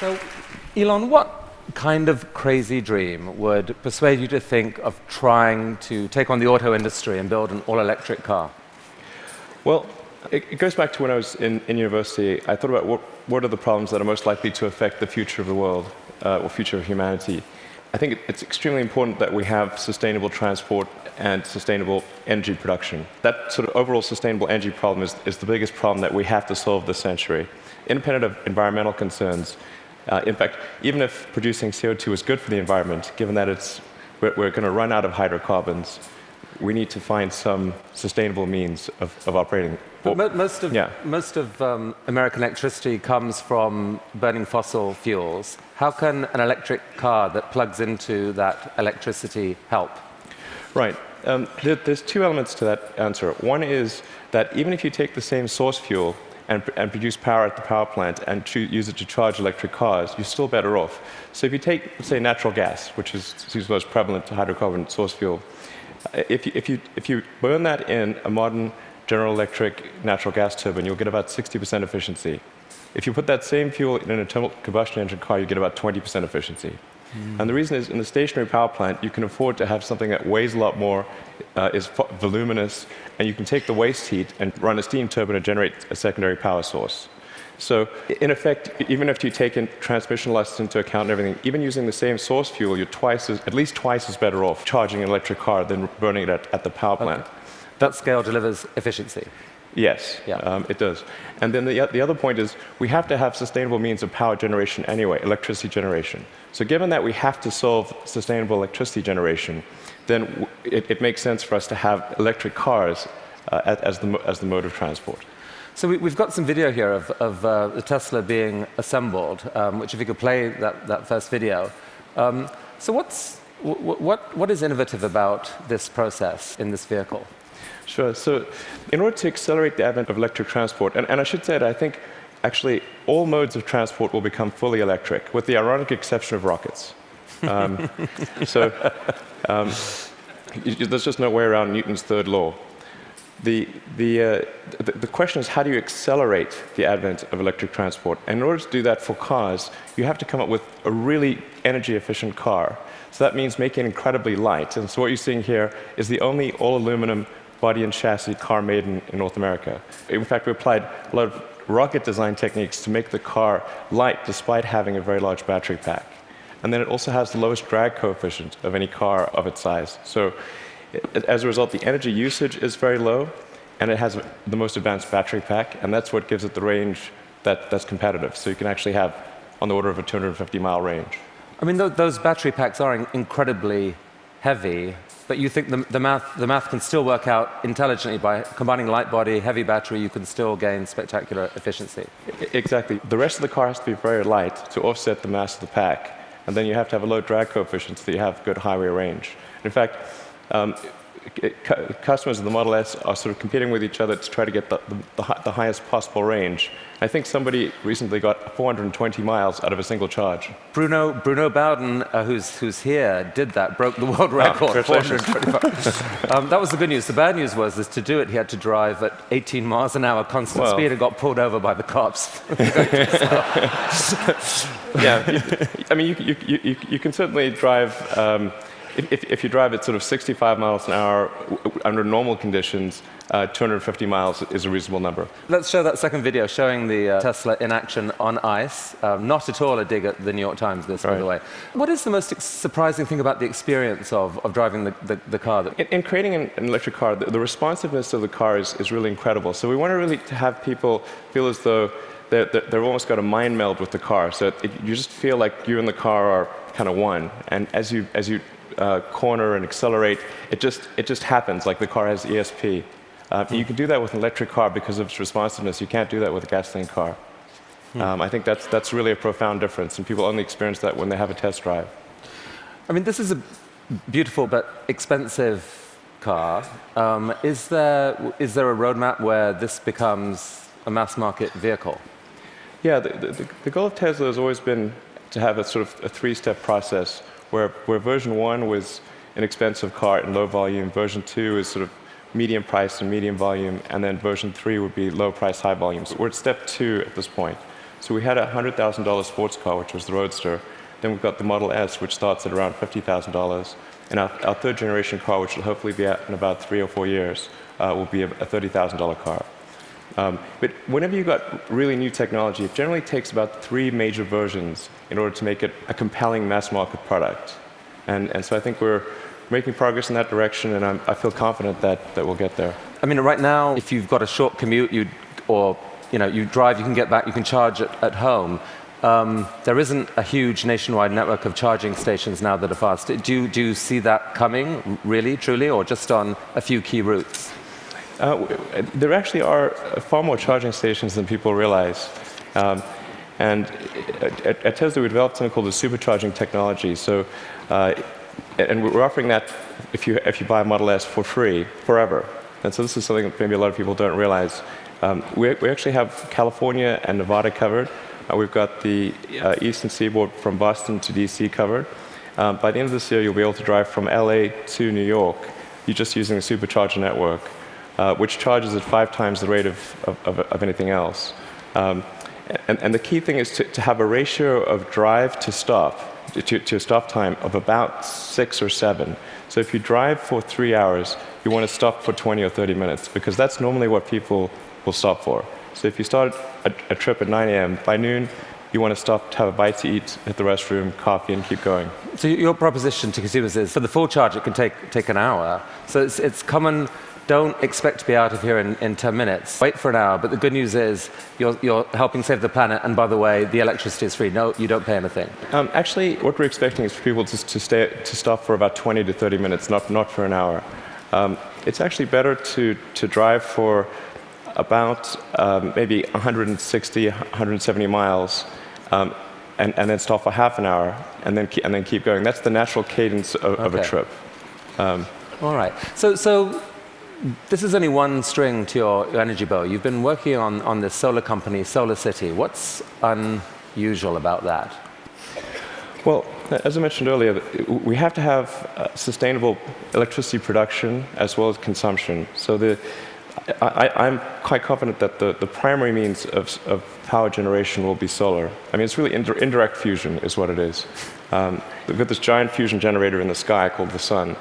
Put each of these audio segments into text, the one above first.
So, Elon, what kind of crazy dream would persuade you to think of trying to take on the auto industry and build an all-electric car? Well, it goes back to when I was in university. I thought about what are the problems that are most likely to affect the future of the world, or future of humanity. I think it's extremely important that we have sustainable transport and sustainable energy production. That sort of overall sustainable energy problem is the biggest problem that we have to solve this century. Independent of environmental concerns, in fact, even if producing CO2 is good for the environment, given that we're going to run out of hydrocarbons, we need to find some sustainable means of operating. But most of American electricity comes from burning fossil fuels. How can an electric car that plugs into that electricity help? Right. There's two elements to that answer. One is that even if you take the same source fuel and produce power at the power plant and use it to charge electric cars, you're still better off. So if you take, say, natural gas, which is the most prevalent hydrocarbon source fuel, if you burn that in a modern General Electric natural gas turbine, you'll get about 60% efficiency. If you put that same fuel in an internal combustion engine car, you get about 20% efficiency. And the reason is, in the stationary power plant, you can afford to have something that weighs a lot more, is voluminous, and you can take the waste heat and run a steam turbine to generate a secondary power source. So, in effect, even if you take in transmission losses into account and everything, even using the same source fuel, you're at least twice as better off charging an electric car than burning it at the power plant. Okay. That scale delivers efficiency. Yes, it does. And then the other point is we have to have sustainable means of power generation anyway, electricity generation. So given that we have to solve sustainable electricity generation, then it makes sense for us to have electric cars as the mode of transport. So we've got some video here of the Tesla being assembled, which if you could play that first video. So what is innovative about this process in this vehicle? Sure. So in order to accelerate the advent of electric transport, and I should say that I think actually all modes of transport will become fully electric, with the ironic exception of rockets. There's just no way around Newton's third law. The question is, how do you accelerate the advent of electric transport? And in order to do that for cars, you have to come up with a really energy-efficient car. So that means making it incredibly light. And so what you're seeing here is the only all-aluminum body and chassis car made in North America. In fact, we applied a lot of rocket design techniques to make the car light despite having a very large battery pack. And then it also has the lowest drag coefficient of any car of its size. So as a result, the energy usage is very low, and it has the most advanced battery pack, and that's what gives it the range that's competitive. So you can actually have on the order of a 250-mile range. I mean, those battery packs are incredibly heavy, but you think the math can still work out intelligently by combining light body, heavy battery, you can still gain spectacular efficiency. Exactly. The rest of the car has to be very light to offset the mass of the pack, and then you have to have a low drag coefficient so that you have good highway range. In fact, customers of the Model S are sort of competing with each other to try to get the highest possible range. I think somebody recently got 420 miles out of a single charge. Bruno Bowden, who's here, did that, broke the world record. 425. That was the good news. The bad news was to do it, he had to drive at 18 miles an hour constant speed and got pulled over by the cops. Yeah, I mean, you can certainly drive. If you drive at sort of 65 miles an hour under normal conditions, 250 miles is a reasonable number. Let's show that second video showing the Tesla in action on ice. Not at all a dig at the New York Times, this, by the way. What is the most surprising thing about the experience of driving the car? In creating an electric car, the responsiveness of the car is really incredible. So we want to really have people feel as though they've almost got a mind meld with the car. So you just feel like you and the car are kind of one. And as you corner and accelerate, it just happens, like the car has ESP. You can do that with an electric car because of its responsiveness. You can't do that with a gasoline car. I think that's really a profound difference, and people only experience that when they have a test drive. I mean, this is a beautiful but expensive car. Is there a roadmap where this becomes a mass market vehicle? Yeah, the goal of Tesla has always been to have a sort of a three-step process where version 1 was an expensive car in low volume, version 2 is sort of medium price and medium volume, and then version 3 would be low price, high volume. So we're at step 2 at this point. So we had a $100,000 sports car, which was the Roadster. Then we've got the Model S, which starts at around $50,000. And our third generation car, which will hopefully be out in about 3 or 4 years, will be a $30,000 car. But whenever you've got really new technology, it generally takes about 3 major versions in order to make it a compelling mass market product. And so I think we're making progress in that direction, and I feel confident that we'll get there. I mean, right now, if you've got a short commute, you drive, you can get back, you can charge at home. There isn't a huge nationwide network of charging stations now that are fast. Do you see that coming, really, truly, or just on a few key routes? There actually are far more charging stations than people realize. And at Tesla, we developed something called the supercharging technology. So, and we're offering that if you buy a Model S for free, forever. And so this is something that maybe a lot of people don't realize. We actually have California and Nevada covered. We've got the eastern seaboard from Boston to DC covered. By the end of this year, you'll be able to drive from LA to New York. You're just using the supercharger network, which charges at 5 times the rate of anything else. And the key thing is to have a ratio of drive to stop, to stop time of about 6 or 7. So if you drive for 3 hours, you want to stop for 20 or 30 minutes, because that's normally what people will stop for. So if you start a trip at 9 a.m., by noon, you want to stop to have a bite to eat, hit the restroom, coffee, and keep going. So your proposition to consumers is, for the full charge, it can take an hour. So it's common. Don't expect to be out of here in 10 minutes. Wait for an hour. But the good news is you're helping save the planet. And by the way, the electricity is free. No, you don't pay anything. Actually, what we're expecting is for people to stop for about 20 to 30 minutes, not for an hour. It's actually better to drive for about maybe 160, 170 miles, and then stop for half an hour, and then keep going. That's the natural cadence of a trip. All right. So this is only one string to your energy bow. You've been working on this solar company, SolarCity. What's unusual about that? Well, as I mentioned earlier, we have to have sustainable electricity production as well as consumption. So I'm quite confident that the primary means of power generation will be solar. I mean, it's really indirect fusion is what it is. We've got this giant fusion generator in the sky called the sun.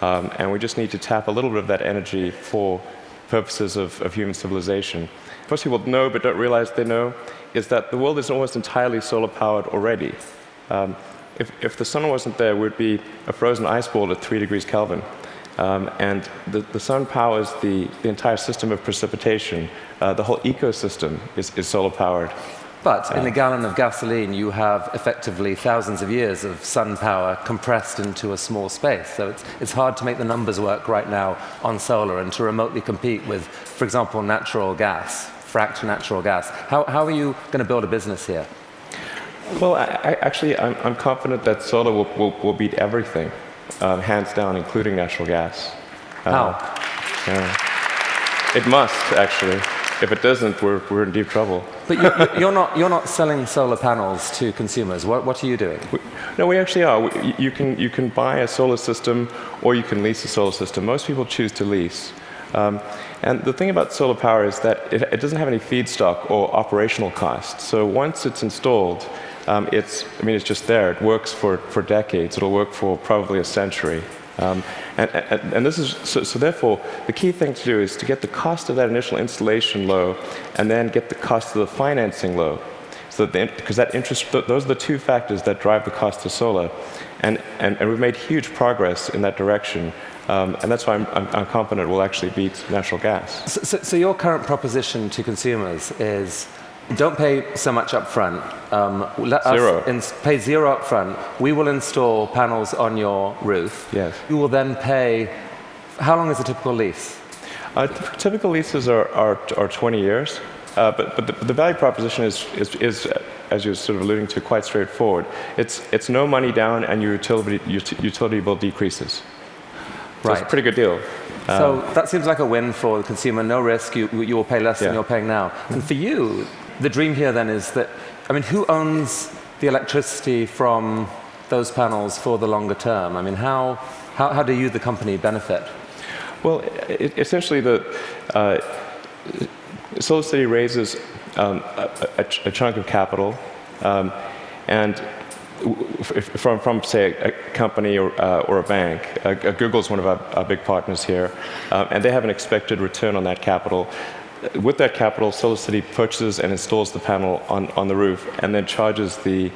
And we just need to tap a little bit of that energy for purposes of human civilization. Most people know but don't realize they know is that the world is almost entirely solar-powered already. If the sun wasn't there, we'd be a frozen ice ball at 3 degrees Kelvin. And the sun powers the entire system of precipitation. The whole ecosystem is solar-powered. But in a gallon of gasoline, you have effectively thousands of years of sun power compressed into a small space. So it's hard to make the numbers work right now on solar and to remotely compete with, for example, natural gas, fracked natural gas. How are you going to build a business here? Well, I'm confident that solar will beat everything, hands down, including natural gas. How? It must, actually. If it doesn't, we're in deep trouble. But you're not selling solar panels to consumers. What are you doing? No, we actually are. You can buy a solar system, or you can lease a solar system. Most people choose to lease. And the thing about solar power is that it doesn't have any feedstock or operational costs. So once it's installed, it's just there. It works for decades. It'll work for probably a century. And this is so therefore the key thing to do is to get the cost of that initial installation low, and then get the cost of the financing low. So because that interest, those are the 2 factors that drive the cost of solar, and we've made huge progress in that direction. And that's why I'm confident we'll actually beat natural gas. So your current proposition to consumers is, don't pay so much up front. Let us pay 0 up front. We will install panels on your roof. Yes. You will then pay. How long is a typical lease? Typical leases are 20 years. But the value proposition is, as you're sort of alluding to, quite straightforward. It's no money down, and your utility bill decreases. So it's a pretty good deal. So that seems like a win for the consumer. No risk. You will pay less than you're paying now. And for you, the dream here then is that, who owns the electricity from those panels for the longer term? How do you, the company, benefit? Well, essentially, SolarCity raises a chunk of capital, and from say, a company or a bank. Google's one of our big partners here, and they have an expected return on that capital. With that capital, SolarCity purchases and installs the panel on the roof, and then charges the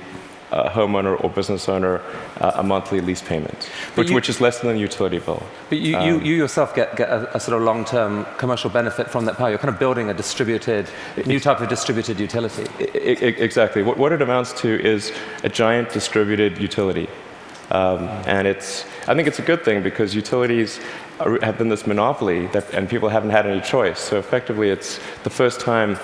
homeowner or business owner a monthly lease payment, which is less than a utility bill. But you yourself get a sort of long-term commercial benefit from that power. You're kind of building a new type of distributed utility. Exactly. What it amounts to is a giant distributed utility. And I think it's a good thing, because utilities have been this monopoly, and people haven't had any choice. So effectively, it's the first time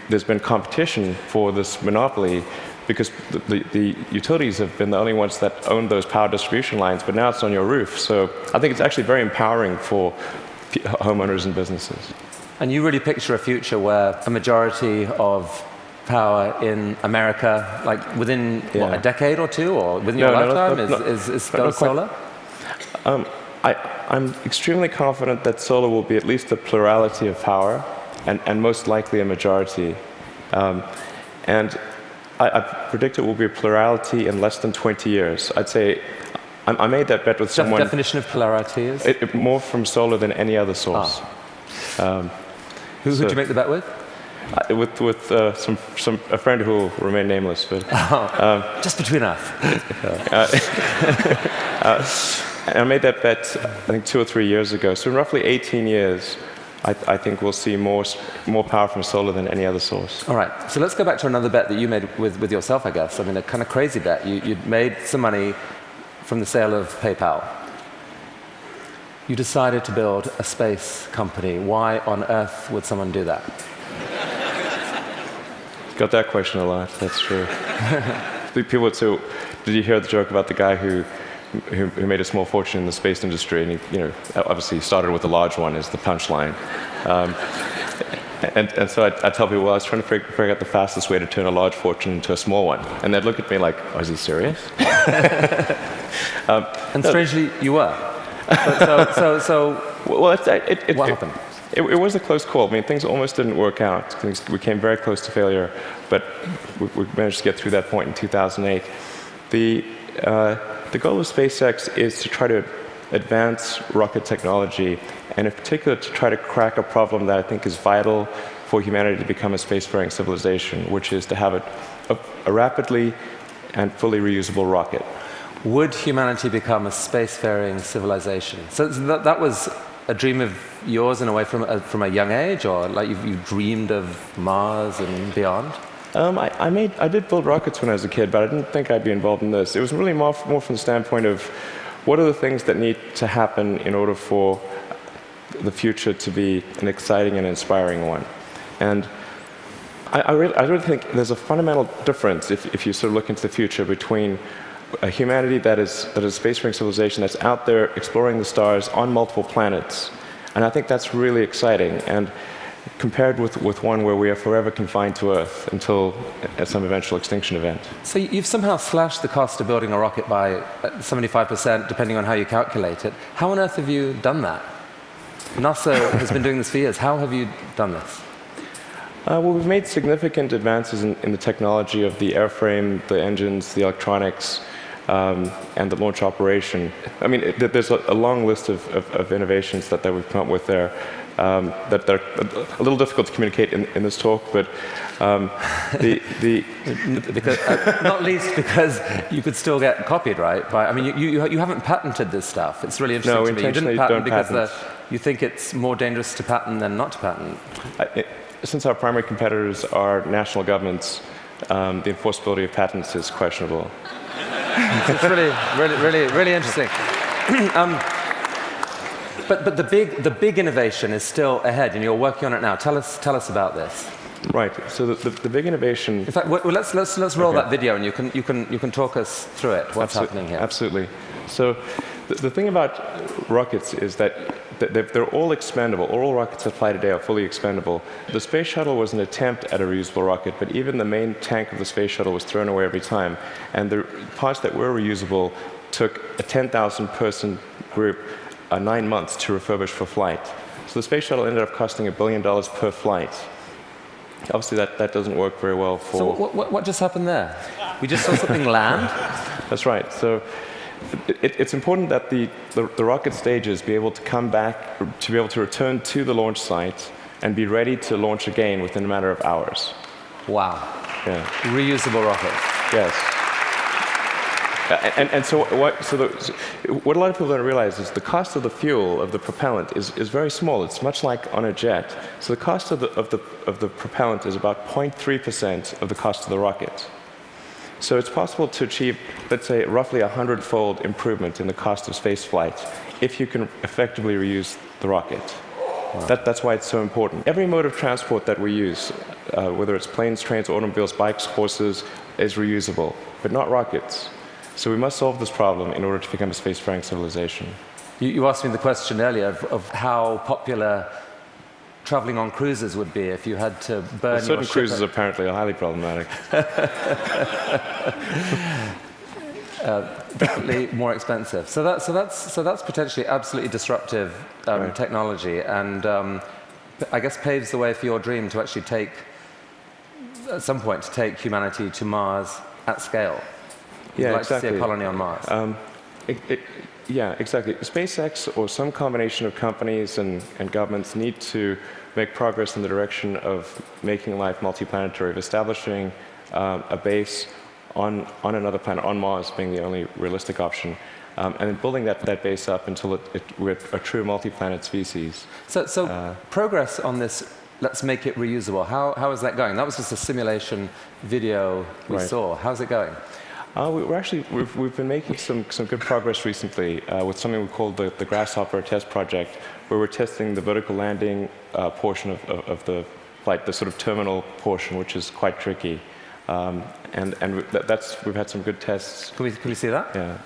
there's been competition for this monopoly, because the utilities have been the only ones that own those power distribution lines, but now it's on your roof. So I think it's actually very empowering for homeowners and businesses. And you really picture a future where a majority of power in America, like within a decade or two, or within your lifetime, is solar? I'm extremely confident that solar will be at least a plurality of power, and most likely a majority. And I predict it will be a plurality in less than 20 years. I'd say I made that bet with someone. The definition of plurality is? More from solar than any other source. Who did you make the bet with? With a friend who will remain nameless. But, just between us. I made that bet, I think, 2 or 3 years ago. So in roughly 18 years, I think we'll see more power from solar than any other source. All right. So let's go back to another bet that you made with yourself, I guess. I mean, a kind of crazy bet. You'd made some money from the sale of PayPal. You decided to build a space company. Why on earth would someone do that? Got that question a lot. That's true. People would say, "Did you hear the joke about the guy who made a small fortune in the space industry?" And he, obviously started with a large one as the punchline. And so I tell people, well, I was trying to figure out the fastest way to turn a large fortune into a small one. And they'd look at me like, oh, is he serious? And strangely, you were. What happened? It was a close call. I mean, things almost didn't work out. We came very close to failure, but we managed to get through that point in 2008. The goal of SpaceX is to try to advance rocket technology, and in particular to try to crack a problem that I think is vital for humanity to become a spacefaring civilization, which is to have a rapidly and fully reusable rocket. Would humanity become a spacefaring civilization? So that was a dream of yours in a way from a young age, or like you dreamed of Mars and beyond? I did build rockets when I was a kid, but I didn't think I'd be involved in this. It was really more from the standpoint of what are the things that need to happen in order for the future to be an exciting and inspiring one. And I really think there's a fundamental difference if you sort of look into the future between a humanity that is a spacefaring civilization that's out there exploring the stars on multiple planets. And I think that's really exciting. And compared with one where we are forever confined to Earth until at some eventual extinction event. So you've somehow slashed the cost of building a rocket by 75%, depending on how you calculate it. How on earth have you done that? NASA has been doing this for years. How have you done this? Well, we've made significant advances in the technology of the airframe, the engines, the electronics, and the launch operation. I mean, there's a long list of innovations that we've come up with there. That are a little difficult to communicate in this talk, but because, not least because you could still get copied, right? I mean, you haven't patented this stuff. It's really interesting to me. You didn't patent because you think it's more dangerous to patent than not to patent. Since our primary competitors are national governments, the enforceability of patents is questionable. It's really interesting. But the big innovation is still ahead, and you're working on it now. Tell us about this. Right. So the big innovation. In fact, let's roll that video, and you can talk us through it. What's happening here? Absolutely. So the thing about rockets is that they're all expendable. All rockets that fly today are fully expendable. The space shuttle was an attempt at a reusable rocket, but even the main tank of the space shuttle was thrown away every time. And the parts that were reusable took a 10,000-person group 9 months to refurbish for flight. So the space shuttle ended up costing $1 billion per flight. Obviously, that doesn't work very well for... So what just happened there? We just saw something land? That's right. So it's important that the rocket stages be able to come back, to be able to return to the launch site and be ready to launch again within a matter of hours. Wow. Yeah. Reusable rockets. Yes. And so what a lot of people don't realize is the cost of the fuel, of the propellant, is very small. It's much like on a jet. So the cost of the propellant is about 0.3% of the cost of the rocket. So it's possible to achieve, let's say, roughly 100-fold improvement in the cost of space flight if you can effectively reuse the rocket. Wow. That's why it's so important. Every mode of transport that we use, whether it's planes, trains, automobiles, bikes, horses, is reusable, but not rockets. So we must solve this problem in order to become a spacefaring civilization. You asked me the question earlier of how popular traveling on cruises would be if you had to burn your ship. Certain cruises apparently are highly problematic. Definitely more expensive. So that's potentially absolutely disruptive technology, and I guess paves the way for your dream to actually take, at some point, to take humanity to Mars at scale. Yeah, You'd like exactly. to see a colony on Mars. Yeah, exactly. SpaceX or some combination of companies and governments need to make progress in the direction of making life multiplanetary, of establishing a base on another planet, on Mars being the only realistic option, and then building that base up until we're a true multi-planet species. So progress on this, let's make it reusable. How is that going? That was just a simulation video we saw. How's it going? We've been making some good progress recently with something we call the Grasshopper test project, where we're testing the vertical landing portion of the flight, the sort of terminal portion, which is quite tricky. We've had some good tests. Can we see that? Yeah.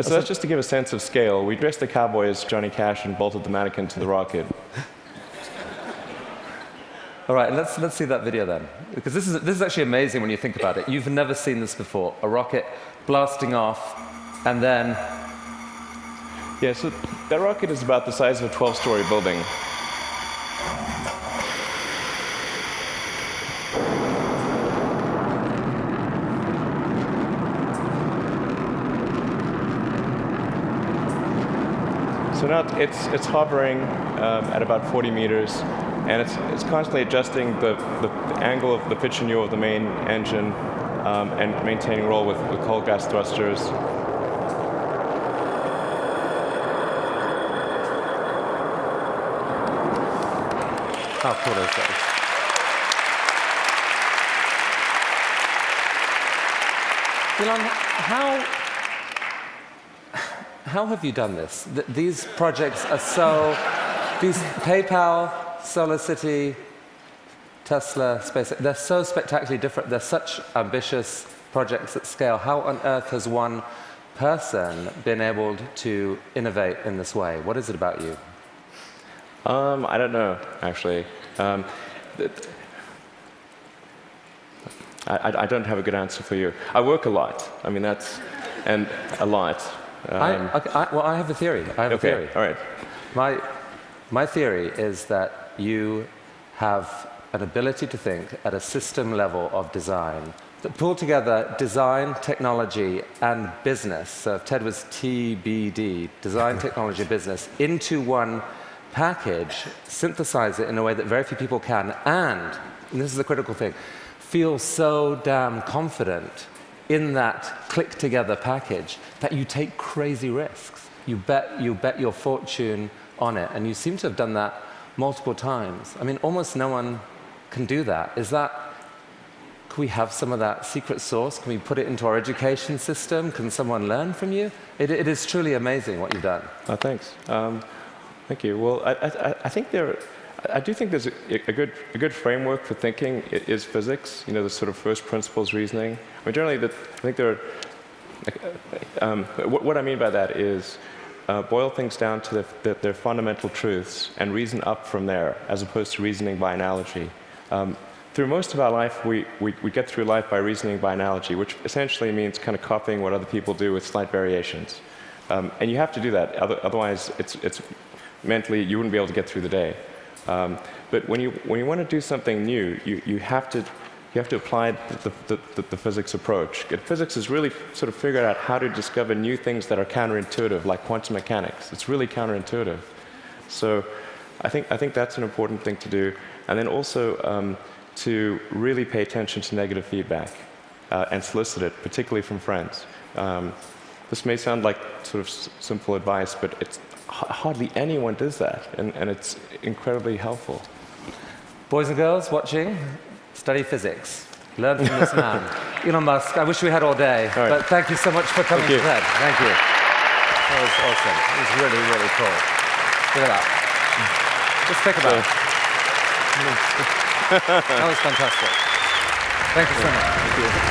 So that's just to give a sense of scale. We dressed the cowboy as Johnny Cash and bolted the mannequin to the rocket. All right, let's see that video then, because this is actually amazing when you think about it. You've never seen this before, a rocket blasting off, and then... Yeah, so that rocket is about the size of a 12-story building. So now it's hovering at about 40 meters. And it's constantly adjusting the angle of the pitch and yaw of the main engine and maintaining roll with cold gas thrusters. How cool is that? Elon, how have you done this? These projects are so... These PayPal, SolarCity, Tesla, SpaceX, they're so spectacularly different. They're such ambitious projects at scale. How on earth has one person been able to innovate in this way? What is it about you? I don't know, actually. I don't have a good answer for you. I work a lot. I mean, and a lot. Well, I have a theory. I have a theory. All right. My theory is that you have an ability to think at a system level of design that pull together design, technology, and business. So if TED was TBD, design, technology, business, into one package, synthesize it in a way that very few people can, and this is the critical thing, feel so damn confident in that click-together package that you take crazy risks. You bet your fortune on it, and you seem to have done that multiple times. I mean, almost no one can do that. Can we have some of that secret sauce? Can we put it into our education system? Can someone learn from you? It is truly amazing what you've done. Oh, thanks. Thank you. Well, I do think there's a good framework for thinking is physics. You know, the sort of first principles reasoning. I mean, generally, I think there are. What I mean by that is boil things down to their fundamental truths and reason up from there, as opposed to reasoning by analogy. Through most of our life, we get through life by reasoning by analogy, which essentially means kind of copying what other people do with slight variations. And you have to do that, otherwise it's mentally you wouldn't be able to get through the day. But when you want to do something new, you have to apply the physics approach. Physics has really sort of figured out how to discover new things that are counterintuitive, like quantum mechanics. It's really counterintuitive. So I think that's an important thing to do. And then also to really pay attention to negative feedback and solicit it, particularly from friends. This may sound like sort of simple advice, but it's hardly anyone does that, and it's incredibly helpful. Boys and girls watching, study physics. Learn from this man. Elon Musk, I wish we had all day, but thank you so much for coming to TED. Thank you. That was awesome. It was really, really cool. Look at that. Just think about it. That was fantastic. Thank you so much. Thank you.